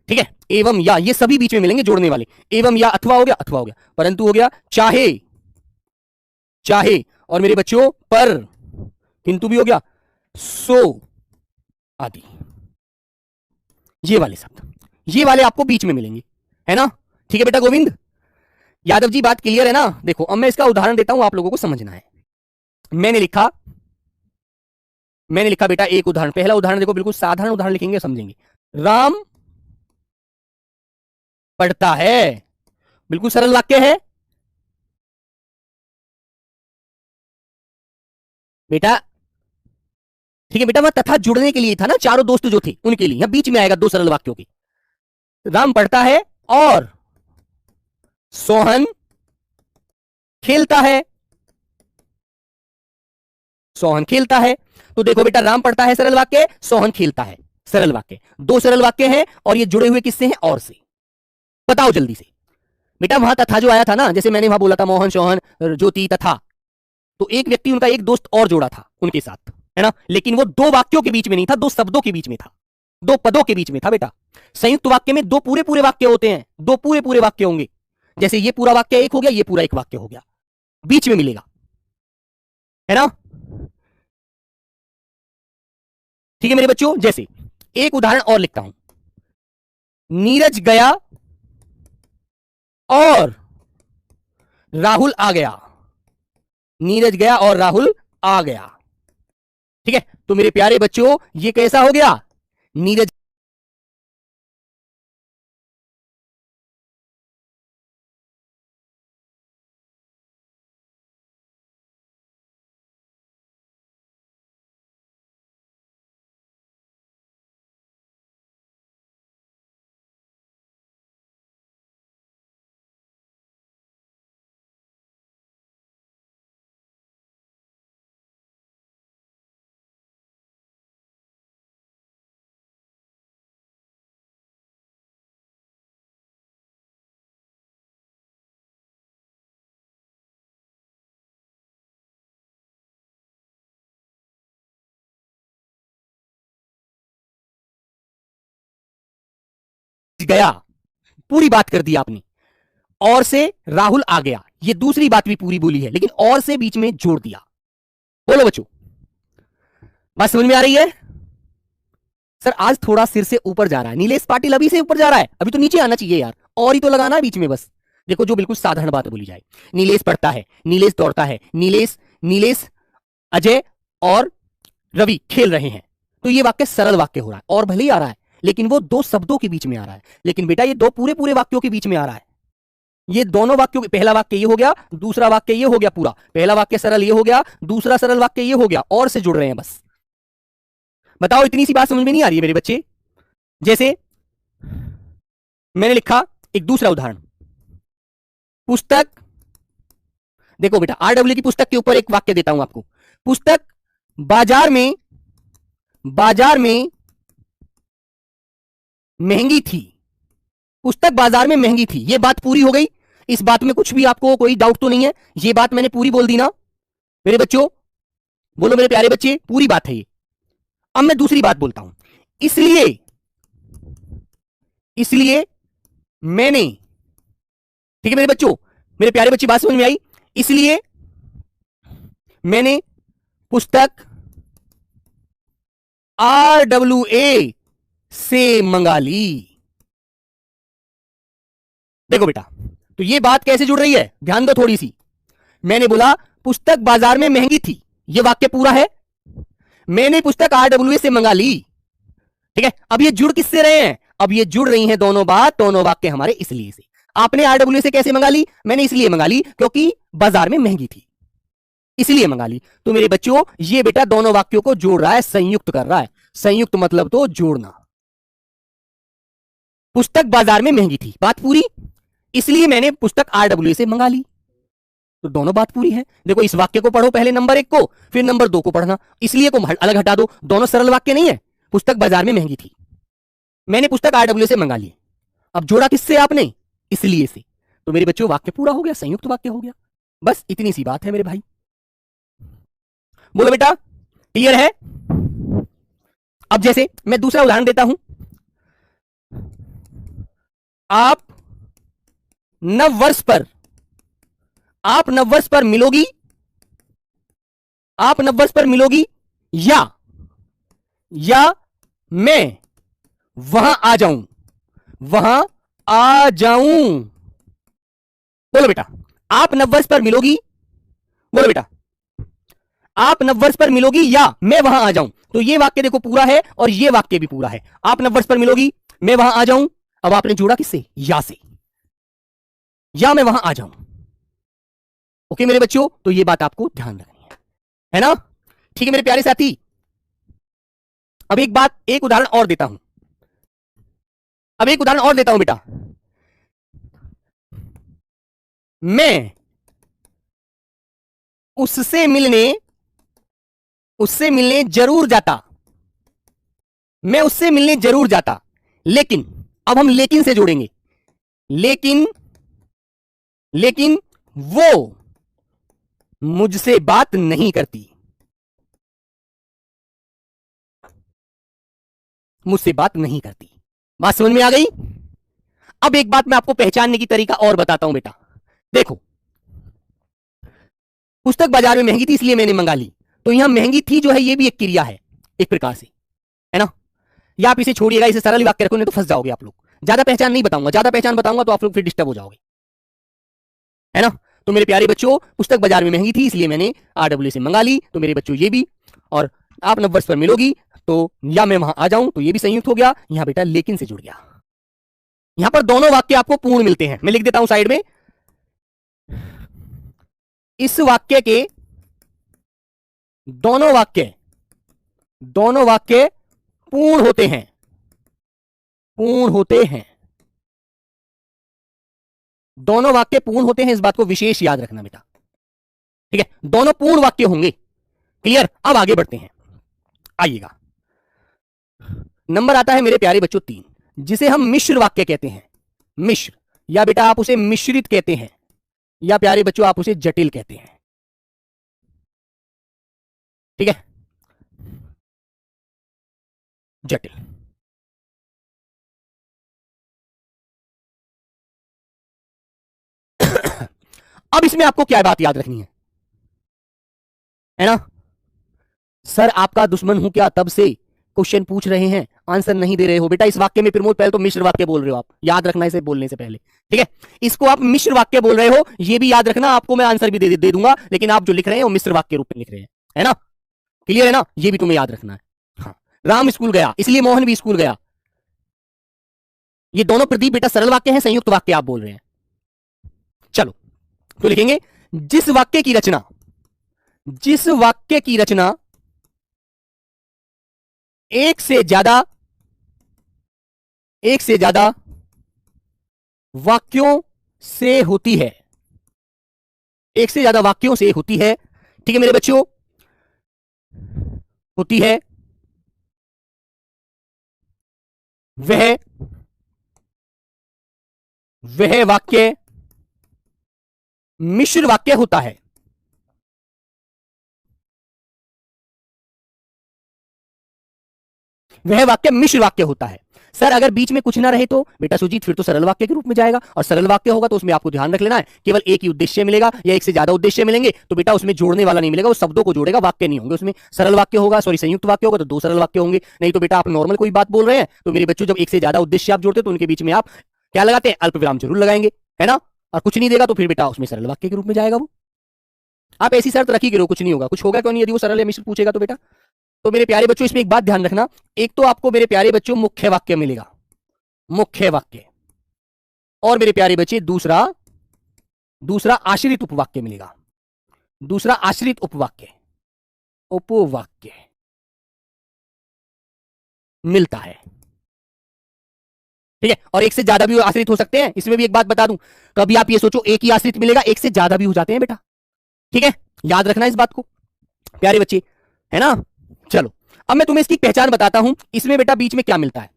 ठीक है, एवं या, ये सभी बीच में मिलेंगे जोड़ने वाले। एवं या, अथवा हो गया, अथवा हो गया, परंतु हो गया, चाहे, चाहे, और मेरे बच्चों पर, किंतु भी हो गया, सो, आदि। ये वाले शब्द, ये वाले आपको बीच में मिलेंगे, है ना? ठीक है बेटा गोविंद, यादव जी बात क्लियर है ना? देखो अब मैं इसका उदाहरण देता हूं, आप लोगों को समझना है। मैंने लिखा बेटा एक उदाहरण, पहला उदाहरण देखो, बिल्कुल साधारण उदाहरण लिखेंगे, समझेंगे। राम पढ़ता है, बिल्कुल सरल वाक्य है बेटा। ठीक है बेटा, वह तथा जुड़ने के लिए था ना, चारों दोस्त जो थे उनके लिए, यहां बीच में आएगा दो सरल वाक्यों के। राम पढ़ता है और सोहन खेलता है, सोहन खेलता है। तो देखो बेटा, राम पढ़ता है सरल वाक्य, सोहन खेलता है सरल वाक्य, दो सरल वाक्य हैं और ये जुड़े हुए किससे हैं? और से। बताओ जल्दी से बेटा, वहां तथा जो आया था ना, जैसे मैंने वहां बोला था मोहन, सोहन, ज्योति, तथा, तो एक व्यक्ति उनका एक दोस्त और जोड़ा था उनके साथ, है ना? लेकिन वो दो वाक्यों के बीच में नहीं था, दो शब्दों के बीच में था, दो पदों के बीच में था बेटा। संयुक्त वाक्य में दो पूरे पूरे वाक्य होते हैं, दो पूरे पूरे वाक्य होंगे। जैसे ये पूरा वाक्य एक हो गया, ये पूरा एक वाक्य हो गया, बीच में मिलेगा, है ना? ठीक है मेरे बच्चों, जैसे एक उदाहरण और लिखता हूं। नीरज गया और राहुल आ गया, नीरज गया और राहुल आ गया। ठीक है, तो मेरे प्यारे बच्चों ये कैसा हो गया? नीरज गया, पूरी बात कर दी आपने, और से राहुल आ गया, ये दूसरी बात भी पूरी बोली है, लेकिन और से बीच में जोड़ दिया। बोलो बच्चों, बात समझ में आ रही है? सर आज थोड़ा सिर से ऊपर जा रहा है, नीलेश पाटिल अभी से ऊपर जा रहा है, अभी तो नीचे आना चाहिए यार, और ही तो लगाना है बीच में बस। देखो जो बिल्कुल साधारण बात बोली जाए, नीलेश पढ़ता है, नीलेश दौड़ता है, नीलेश, नीलेश, अजय और रवि खेल रहे हैं, तो ये वाक्य सरल वाक्य हो रहा है, और भले ही आ रहा है, लेकिन वो दो शब्दों के बीच में आ रहा है। लेकिन बेटा ये दो पूरे पूरे वाक्यों के बीच में आ रहा है, ये दोनों वाक्यों, पहला वाक्य ये हो गया, दूसरा वाक्य ये हो गया, पूरा पहला वाक्य सरल ये हो गया, दूसरा सरल वाक्य ये हो गया, और से जुड़ रहे हैं बस। बताओ इतनी सी बात समझ में नहीं आ रही है मेरे बच्चे? जैसे मैंने लिखा एक दूसरा उदाहरण, पुस्तक, देखो बेटा आरडब्ल्यू की पुस्तक के ऊपर एक वाक्य देता हूं आपको। पुस्तक बाजार में, बाजार में महंगी थी, पुस्तक बाजार में महंगी थी, ये बात पूरी हो गई। इस बात में कुछ भी आपको कोई डाउट तो नहीं है? ये बात मैंने पूरी बोल दी ना मेरे बच्चों? बोलो मेरे प्यारे बच्चे, पूरी बात है ये। अब मैं दूसरी बात बोलता हूं, इसलिए, इसलिए मैंने, ठीक है मेरे बच्चों, मेरे प्यारे बच्चे बात समझ में आई? इसलिए मैंने पुस्तक RWA से मंगा ली, देखो बेटा, तो ये बात कैसे जुड़ रही है, ध्यान दो थोड़ी सी। मैंने बोला पुस्तक बाजार में महंगी थी, ये वाक्य पूरा है। मैंने पुस्तक आरडब्ल्यूए से मंगा ली, ठीक है। अब ये जुड़ किससे रहे हैं, अब ये जुड़ रही हैं दोनों बात, दोनों वाक्य हमारे इसलिए से। आपने आरडब्ल्यूए से कैसे मंगा ली, मैंने इसलिए मंगा ली क्योंकि बाजार में महंगी थी, इसलिए मंगा ली। तो मेरे बच्चों ये बेटा दोनों वाक्यों को जोड़ रहा है, संयुक्त कर रहा है। संयुक्त मतलब तो जोड़ना। पुस्तक बाजार में महंगी थी, बात पूरी, इसलिए मैंने पुस्तक आरडब्ल्यूए से मंगा ली, तो दोनों बात पूरी है। देखो इस वाक्य को पढ़ो पहले नंबर 1 को, फिर नंबर 2 को पढ़ना, इसलिए को अलग हटा दो, दोनों सरल वाक्य नहीं है। पुस्तक बाजार में महंगी थी, मैंने पुस्तक आरडब्ल्यूए से मंगा ली, अब जोड़ा किससे आपने, इसलिए से। तो मेरे बच्चों वाक्य पूरा हो गया, संयुक्त वाक्य हो गया। बस इतनी सी बात है मेरे भाई। बोलो बेटा क्लियर है। अब जैसे मैं दूसरा उदाहरण देता हूं, आप नववर्ष पर, आप नववर्ष पर मिलोगी, आप नववर्ष पर मिलोगी या मैं वहां आ जाऊं, वहां आ जाऊं। बोलो बेटा आप नववर्ष पर मिलोगी, बोलो बेटा आप नववर्ष पर मिलोगी या मैं वहां आ जाऊं। तो ये वाक्य देखो पूरा है और ये वाक्य भी पूरा है। आप नववर्ष पर मिलोगी, मैं वहां आ जाऊं। अब आपने जोड़ा किससे, या से, या मैं वहां आ जाऊं। ओके मेरे बच्चों, तो ये बात आपको ध्यान रखनी है ना। ठीक है मेरे प्यारे साथी। अब एक बात, एक उदाहरण और देता हूं, अब एक उदाहरण और देता हूं बेटा। मैं उससे मिलने जरूर जाता, मैं उससे मिलने जरूर जाता, लेकिन, अब हम लेकिन से जोड़ेंगे, लेकिन वो मुझसे बात नहीं करती, मुझसे बात नहीं करती। बात समझ में आ गई। अब एक बात मैं आपको पहचानने की तरीका और बताता हूं बेटा। देखो पुस्तक बाजार में महंगी थी इसलिए मैंने मंगा ली, तो यहां महंगी थी जो है ये भी एक क्रिया है एक प्रकार से, है ना। या आप इसे छोड़िएगा, इसे सरल वाक्य रखो, नहीं तो फंस जाओगे आप लोग। ज्यादा पहचान नहीं बताऊंगा, ज्यादा पहचान बताऊंगा तो आप लोग फिर डिस्टर्ब हो जाओगे, है ना। तो मेरे प्यारे बच्चों पुस्तक बाजार में महंगी थी इसलिए मैंने आरडब्ल्यू से मंगा ली, तो मेरे बच्चों ये भी। और आप नववर्ष पर मिलोगी तो या मैं वहां आ जाऊं, तो ये भी संयुक्त हो गया। यहां बेटा लेकिन से जुड़ गया। यहां पर दोनों वाक्य आपको पूर्ण मिलते हैं। मैं लिख देता हूं साइड में, इस वाक्य के दोनों वाक्य पूर्ण होते हैं, पूर्ण होते हैं, दोनों वाक्य पूर्ण होते हैं। इस बात को विशेष याद रखना बेटा, ठीक है। दोनों पूर्ण वाक्य होंगे, क्लियर। अब आगे बढ़ते हैं, आइएगा। नंबर आता है मेरे प्यारे बच्चों 3, जिसे हम मिश्र वाक्य कहते हैं। मिश्र, या बेटा आप उसे मिश्रित कहते हैं, या प्यारे बच्चों आप उसे जटिल कहते हैं, ठीक है, जटिल। अब इसमें आपको क्या बात याद रखनी है ना। सर आपका दुश्मन हूं क्या, तब से क्वेश्चन पूछ रहे हैं, आंसर नहीं दे रहे हो। बेटा इस वाक्य में प्रमोद पहले तो मिश्र वाक्य बोल रहे हो आप, याद रखना इसे बोलने से पहले, ठीक है। इसको आप मिश्र वाक्य बोल रहे हो, ये भी याद रखना। आपको मैं आंसर भी दे दूंगा, लेकिन आप जो लिख रहे हैं वो मिश्र वाक्य रूप में लिख रहे हैं, है ना। क्लियर है ना, ये भी तुम्हें याद रखना है। हाँ, राम स्कूल गया इसलिए मोहन भी स्कूल गया। ये दोनों प्रदीप बेटा सरल वाक्य हैं, संयुक्त वाक्य आप बोल रहे हैं। चलो तो लिखेंगे जिस वाक्य की रचना एक से ज्यादा वाक्यों से होती है, एक से ज्यादा वाक्यों से होती है, ठीक है मेरे बच्चों, होती है, वह वाक्य मिश्र वाक्य होता है। वह वाक्य मिश्र वाक्य होता है। सर अगर बीच में कुछ ना रहे तो बेटा सुजीत फिर तो सरल वाक्य के रूप में जाएगा, और सरल वाक्य होगा तो उसमें आपको ध्यान रख लेना है केवल एक ही उद्देश्य मिलेगा या एक से ज्यादा उद्देश्य मिलेंगे, तो बेटा उसमें जोड़ने वाला नहीं मिलेगा, वो शब्दों को जोड़ेगा, वाक्य नहीं होंगे उसमें। सरल वाक्य होगा, सॉरी संयुक्त वाक्य होगा तो 2 सरल वाक्य होंगे। नहीं तो बेटा आप नॉर्मल कोई बात बोल रहे हैं तो मेरे बच्चों जब एक से ज्यादा उद्देश्य आप जोड़ते तो उनके बीच में आप क्या लगाते हैं, अल्प विराम जरूर लगाएंगे, है ना। और कुछ नहीं देगा तो फिर बेटा उसमें सरल वाक्य के रूप में जाएगा वो। आप ऐसी शर्त रखी करो, कुछ नहीं होगा, कुछ होगा क्यों नहीं यदि वो सरल या मिश्र पूछेगा तो बेटा। तो मेरे प्यारे बच्चों इसमें एक बात ध्यान रखना, एक तो आपको मेरे प्यारे बच्चों मुख्य वाक्य मिलेगा, मुख्य वाक्य, और मेरे प्यारे बच्चे दूसरा आश्रित उपवाक्य मिलेगा, दूसरा आश्रित उपवाक्य मिलता है, ठीक है। और एक से ज्यादा भी आश्रित हो सकते हैं, इसमें भी एक बात बता दूं, कभी आप ये सोचो एक ही आश्रित मिलेगा, एक से ज्यादा भी हो जाते हैं बेटा, ठीक है, याद रखना इस बात को प्यारे बच्चे, है ना। चलो अब मैं तुम्हें इसकी पहचान बताता हूं, इसमें बेटा बीच में क्या मिलता है।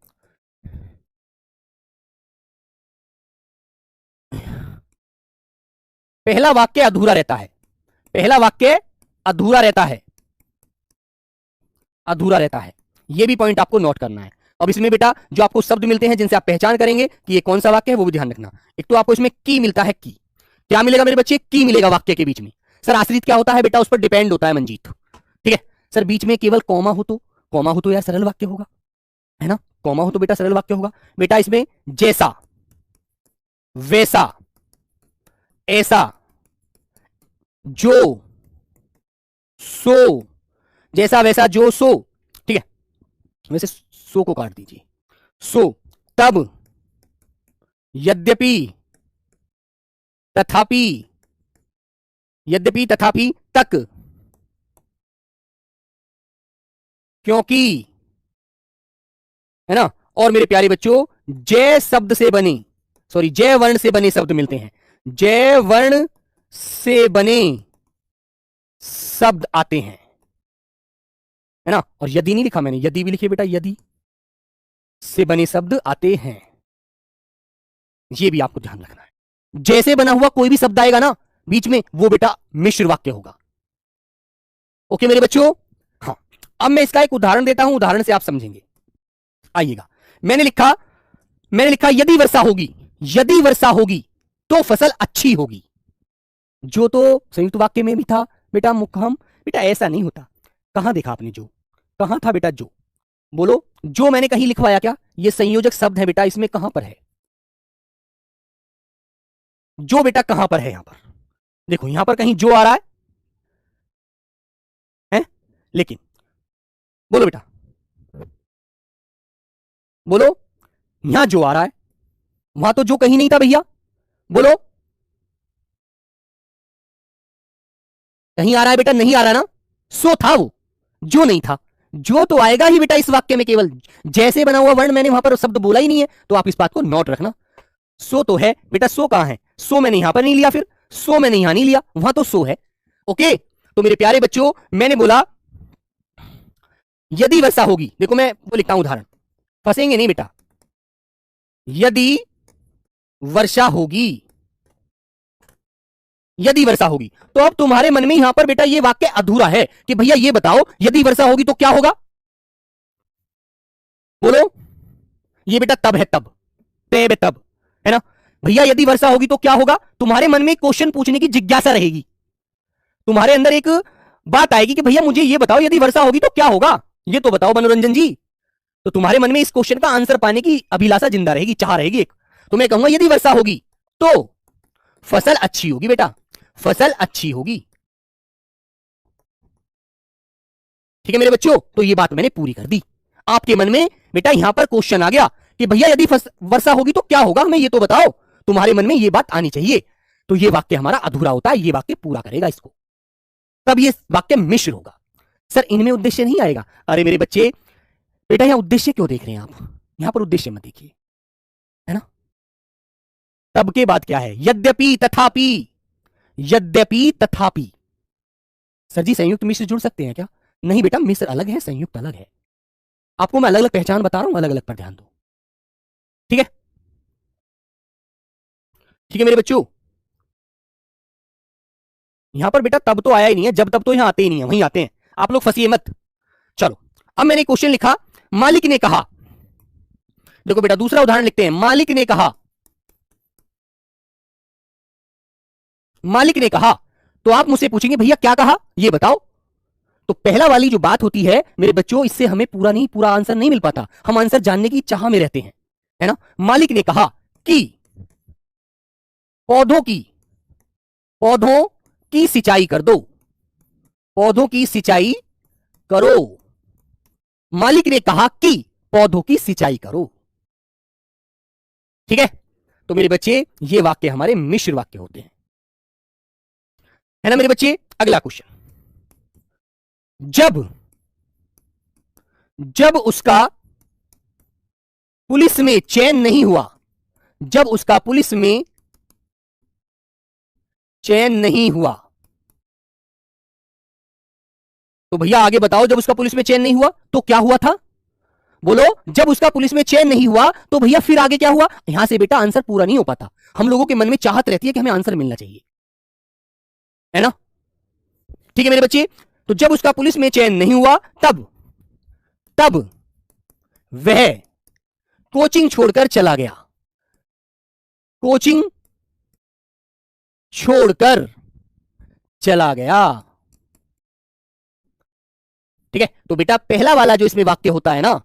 पहला वाक्य अधूरा रहता है, पहला वाक्य अधूरा रहता है, अधूरा रहता है, यह भी पॉइंट आपको नोट करना है। अब इसमें बेटा जो आपको शब्द मिलते हैं जिनसे आप पहचान करेंगे कि ये कौन सा वाक्य है वो भी ध्यान रखना। एक तो आपको इसमें की मिलता है, की क्या मिलेगा मेरे बच्चे, की मिलेगा वाक्य के बीच में। सर आश्रित क्या होता है बेटा, उस पर डिपेंड होता है मंजीत, ठीक है। सर बीच में केवल कॉमा हो तो यार सरल वाक्य होगा, है ना, कॉमा हो तो बेटा सरल वाक्य होगा। बेटा इसमें जैसा, वैसा, ऐसा, जो, सो, जैसा वैसा जो सो, ठीक है, वैसे सो को काट दीजिए, सो, तब, यद्यपि, तथापि, यद्यपि तथापि, तक, क्योंकि, है ना। और मेरे प्यारे बच्चों जय शब्द से बने, सॉरी जय वर्ण से बने शब्द मिलते हैं, जय वर्ण से बने शब्द आते हैं, है ना। और यदि नहीं लिखा मैंने, यदि भी लिखिए बेटा, यदि से बने शब्द आते हैं, ये भी आपको ध्यान रखना है। जैसे बना हुआ कोई भी शब्द आएगा ना बीच में, वो बेटा मिश्र वाक्य होगा। ओके मेरे बच्चों, हाँ। अब मैं इसका एक उदाहरण देता हूं, उदाहरण से आप समझेंगे, आइएगा। मैंने लिखा यदि वर्षा होगी, यदि वर्षा होगी तो फसल अच्छी होगी। जो तो संयुक्त वाक्य में भी था बेटा, मुखम बेटा ऐसा नहीं होता। कहां देखा आपने जो, कहां था बेटा जो, बोलो, जो मैंने कहीं लिखवाया क्या, ये संयोजक शब्द है बेटा, इसमें कहां पर है जो बेटा, कहां पर है, यहां पर देखो, यहां पर कहीं जो आ रहा है? लेकिन बोलो बेटा, बोलो, यहां जो आ रहा है, वहां तो जो कहीं नहीं था भैया, बोलो, कहीं आ रहा है बेटा, नहीं आ रहा ना, सो था वो, जो नहीं था। जो तो आएगा ही बेटा इस वाक्य में, केवल जैसे बना हुआ वर्ण मैंने वहां पर शब्द बोला ही नहीं है, तो आप इस बात को नोट रखना। सो तो है बेटा, सो कहां है, सो मैंने यहां पर नहीं लिया, फिर सो मैंने यहां नहीं लिया, वहां तो सो है। ओके, तो मेरे प्यारे बच्चों मैंने बोला यदि वर्षा होगी, देखो मैं वो लिखता हूं उदाहरण, फंसेंगे नहीं बेटा। यदि वर्षा होगी, यदि वर्षा होगी, तो अब तुम्हारे मन में यहां पर बेटा ये वाक्य अधूरा है कि भैया ये बताओ यदि वर्षा होगी तो क्या होगा, बोलो। ये बेटा तब है, तब है ना भैया, यदि वर्षा होगी तो क्या होगा, तुम्हारे मन में क्वेश्चन पूछने की जिज्ञासा रहेगी, तुम्हारे अंदर एक बात आएगी कि भैया मुझे ये बताओ यदि वर्षा होगी तो क्या होगा, ये तो बताओ मनोरंजन जी। तो तुम्हारे मन में इस क्वेश्चन का आंसर पाने की अभिलाषा जिंदा रहेगी, चाह रहेगी एक। तो मैं कहूंगा यदि वर्षा होगी तो फसल अच्छी होगी बेटा, फसल अच्छी होगी, ठीक है मेरे बच्चों। तो ये बात मैंने पूरी कर दी। आपके मन में बेटा यहां पर क्वेश्चन आ गया कि भैया यदि वर्षा होगी तो क्या होगा, हमें ये तो बताओ, तुम्हारे मन में ये बात आनी चाहिए। तो ये वाक्य हमारा अधूरा होता है, ये वाक्य पूरा करेगा इसको, तब ये वाक्य मिश्र होगा। सर इनमें उद्देश्य नहीं आएगा, अरे मेरे बच्चे बेटा यहां उद्देश्य क्यों देख रहे हैं आप, यहां पर उद्देश्य मत देखिए, है ना। तब के बाद क्या है, यद्यपि तथापि, यद्यपि तथापि। सर जी संयुक्त मिश्र जुड़ सकते हैं क्या, नहीं बेटा, मिश्र अलग है, संयुक्त अलग है। आपको मैं अलग अलग पहचान बता रहा हूं, अलग अलग पर ध्यान दो, ठीक है, ठीक है मेरे बच्चों। यहां पर बेटा तब तो आया ही नहीं है, जब तब तो यहां आते ही नहीं है, वहीं आते हैं, आप लोग फंसिए मत। चलो अब मैंने क्वेश्चन लिखा, मालिक ने कहा, देखो बेटा दूसरा उदाहरण लिखते हैं, मालिक ने कहा, मालिक ने कहा, तो आप मुझसे पूछेंगे भैया क्या कहा ये बताओ। तो पहला वाली जो बात होती है मेरे बच्चों, इससे हमें पूरा आंसर नहीं मिल पाता, हम आंसर जानने की चाह में रहते हैं, है ना। मालिक ने कहा, की, पौधों की सिंचाई कर दो, पौधों की सिंचाई करो। मालिक ने कहा कि पौधों की सिंचाई करो। ठीक है, तो मेरे बच्चे ये वाक्य हमारे मिश्र वाक्य होते हैं, है ना मेरे बच्चे। अगला क्वेश्चन, जब उसका पुलिस में चयन नहीं हुआ, जब उसका पुलिस में चयन नहीं हुआ, तो भैया आगे बताओ, जब उसका पुलिस में चयन नहीं हुआ तो क्या हुआ था? बोलो, जब उसका पुलिस में चयन नहीं हुआ तो भैया फिर आगे क्या हुआ? यहां से बेटा आंसर पूरा नहीं हो पाता, हम लोगों के मन में चाहत रहती है कि हमें आंसर मिलना चाहिए, है ना। ठीक है मेरे बच्चे, तो जब उसका पुलिस में चयन नहीं हुआ तब वह कोचिंग छोड़कर चला गया, कोचिंग छोड़कर चला गया। ठीक है, तो बेटा पहला वाला जो इसमें वाक्य होता है ना,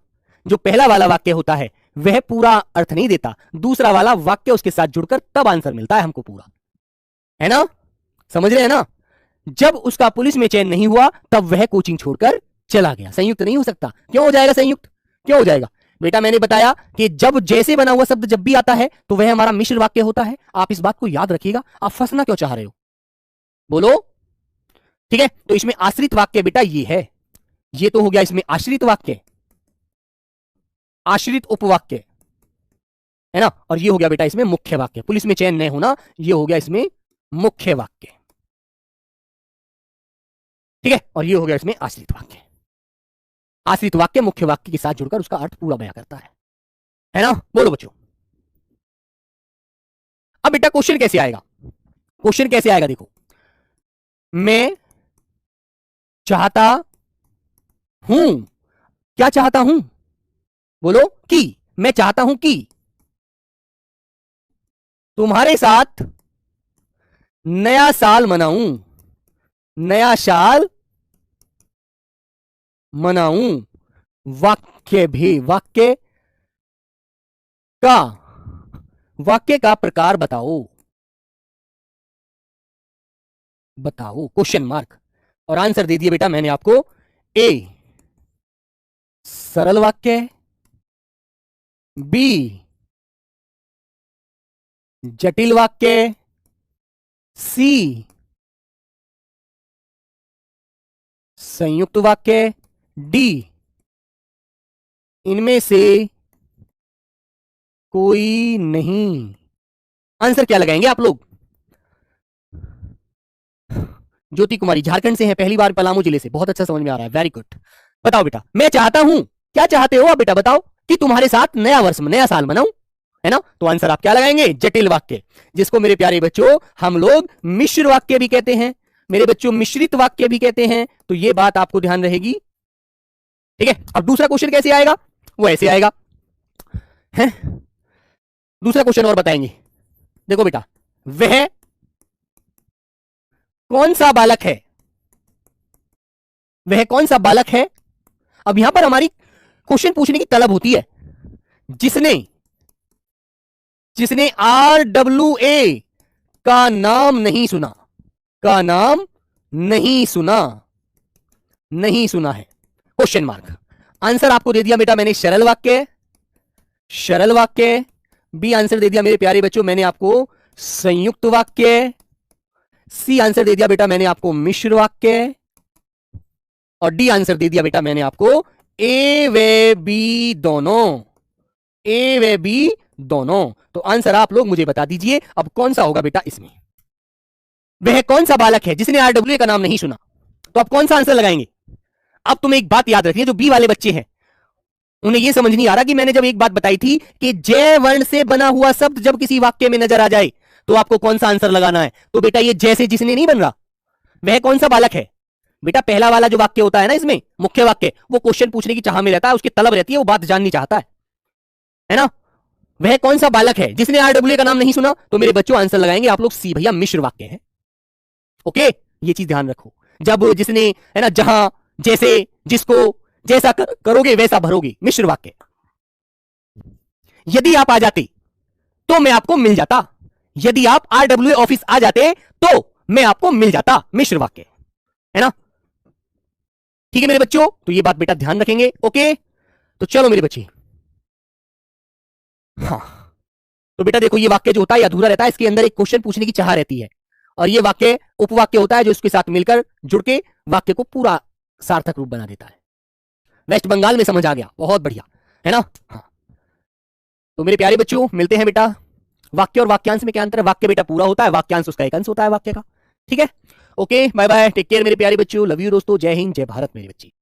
जो पहला वाला वाक्य होता है वह पूरा अर्थ नहीं देता, दूसरा वाला वाक्य उसके साथ जुड़कर तब आंसर मिलता है हमको पूरा, है ना, समझ रहे हैं ना। जब उसका पुलिस में चयन नहीं हुआ तब वह कोचिंग छोड़कर चला गया, संयुक्त नहीं हो सकता। क्यों हो जाएगा संयुक्त? क्यों हो जाएगा बेटा? मैंने बताया कि जब जैसे बना हुआ शब्द जब भी आता है तो वह हमारा मिश्र वाक्य होता है। आप इस बात को याद रखिएगा। आप फंसना क्यों चाह रहे हो? बोलो। ठीक है, तो इसमें आश्रित वाक्य बेटा ये है, ये तो हो गया इसमें आश्रित वाक्य, आश्रित उपवाक्य, है ना, और ये हो गया बेटा इसमें मुख्य वाक्य। पुलिस में चयन नहीं होना, ये हो गया इसमें मुख्य वाक्य। ठीक है, और ये हो गया इसमें आश्रित वाक्य। आश्रित वाक्य मुख्य वाक्य के साथ जुड़कर उसका अर्थ पूरा बयां करता है ना। बोलो बच्चों। अब बेटा क्वेश्चन कैसे आएगा? क्वेश्चन कैसे आएगा देखो, मैं चाहता हूं, क्या चाहता हूं? बोलो कि मैं चाहता हूं कि तुम्हारे साथ नया साल मनाऊं, नया साल मनाऊं। वाक्य भी, वाक्य का प्रकार बताओ, बताओ, क्वेश्चन मार्क। और आंसर दे दिए बेटा मैंने आपको, ए सरल वाक्य, बी जटिल वाक्य, सी संयुक्त वाक्य, डी इनमें से कोई नहीं। आंसर क्या लगाएंगे आप लोग? ज्योति कुमारी झारखंड से है, पहली बार पलामू जिले से, बहुत अच्छा समझ में आ रहा है, वेरी गुड। बताओ बेटा, मैं चाहता हूं, क्या चाहते हो आप बेटा? बताओ कि तुम्हारे साथ नया वर्ष, नया साल मनाऊं, है ना। तो आंसर आप क्या लगाएंगे? जटिल वाक्य, जिसको मेरे प्यारे बच्चों हम लोग मिश्र वाक्य भी कहते हैं, मेरे बच्चों मिश्रित वाक्य भी कहते हैं। तो ये बात आपको ध्यान रहेगी। ठीक है, अब दूसरा क्वेश्चन कैसे आएगा? वो ऐसे आएगा, है दूसरा क्वेश्चन और बताएंगे। देखो बेटा, वह कौन सा बालक है, वह कौन सा बालक है। अब यहां पर हमारी क्वेश्चन पूछने की तलब होती है, जिसने RWA का नाम नहीं सुना, का नाम नहीं सुना, नहीं सुना है, क्वेश्चन मार्क। आंसर आपको दे दिया बेटा मैंने सरल वाक्य, सरल वाक्य। बी आंसर दे दिया मेरे प्यारे बच्चों मैंने आपको संयुक्त वाक्य। सी आंसर दे दिया बेटा मैंने आपको मिश्र वाक्य। और डी आंसर दे दिया बेटा मैंने आपको ए व बी दोनों, ए व बी दोनों। तो आंसर आप लोग मुझे बता दीजिए अब कौन सा होगा बेटा इसमें। वह कौन सा बालक है जिसने RWA का नाम नहीं सुना, तो आप कौन सा आंसर लगाएंगे? अब तुम्हें एक बात याद रखिए, जो बी वाले बच्चे हैं उन्हें यह समझ नहीं आ रहा कि मैंने जब एक बात बताई थी कि जय वर्ण से बना हुआ शब्द जब किसी वाक्य में नजर आ जाए तो आपको कौन सा आंसर लगाना है। तो बेटा ये जैसे जिसने नहीं बन रहा, वह कौन सा बालक है बेटा? पहला वाला जो वाक्य होता है ना इसमें मुख्य वाक्य, वो क्वेश्चन पूछने की चाह में रहता है, उसकी तलब रहती है, वो बात जाननी चाहता है ना। वह कौन सा बालक है जिसने RWA का नाम नहीं सुना? तो मेरे बच्चों आंसर लगाएंगे आप लोग सी, भैया मिश्र वाक्य है। ओके, ये चीज ध्यान रखो, जब जिसने, है ना, जहां, जैसे, जिसको, जैसा करोगे वैसा भरोगे, मिश्र वाक्य। यदि आप आ जाते तो मैं आपको मिल जाता। यदि आप RWA ऑफिस आ जाते तो मैं आपको मिल जाता। मिश्र वाक्य है ना। ठीक है मेरे बच्चों, तो ये बात बेटा ध्यान रखेंगे। ओके, तो चलो मेरे बच्चे, हाँ, तो बेटा देखो, ये वाक्य जो होता है अधूरा रहता है, इसके अंदर एक क्वेश्चन पूछने की चाह रहती है, और ये वाक्य उपवाक्य होता है जो इसके साथ मिलकर जुड़ के वाक्य को पूरा सार्थक रूप बना देता है। वेस्ट बंगाल में समझ आ गया, बहुत बढ़िया है ना। हाँ, तो मेरे प्यारे बच्चों मिलते हैं बेटा। वाक्य और वाक्यांश में क्या अंतर है? वाक्य बेटा पूरा होता है, वाक्यांश उसका एक अंश होता है वाक्य का। ठीक है, okay, bye bye, take care मेरे प्यारे बच्चों, लव यू दोस्तों, जय हिंद जय भारत मेरे बच्चे।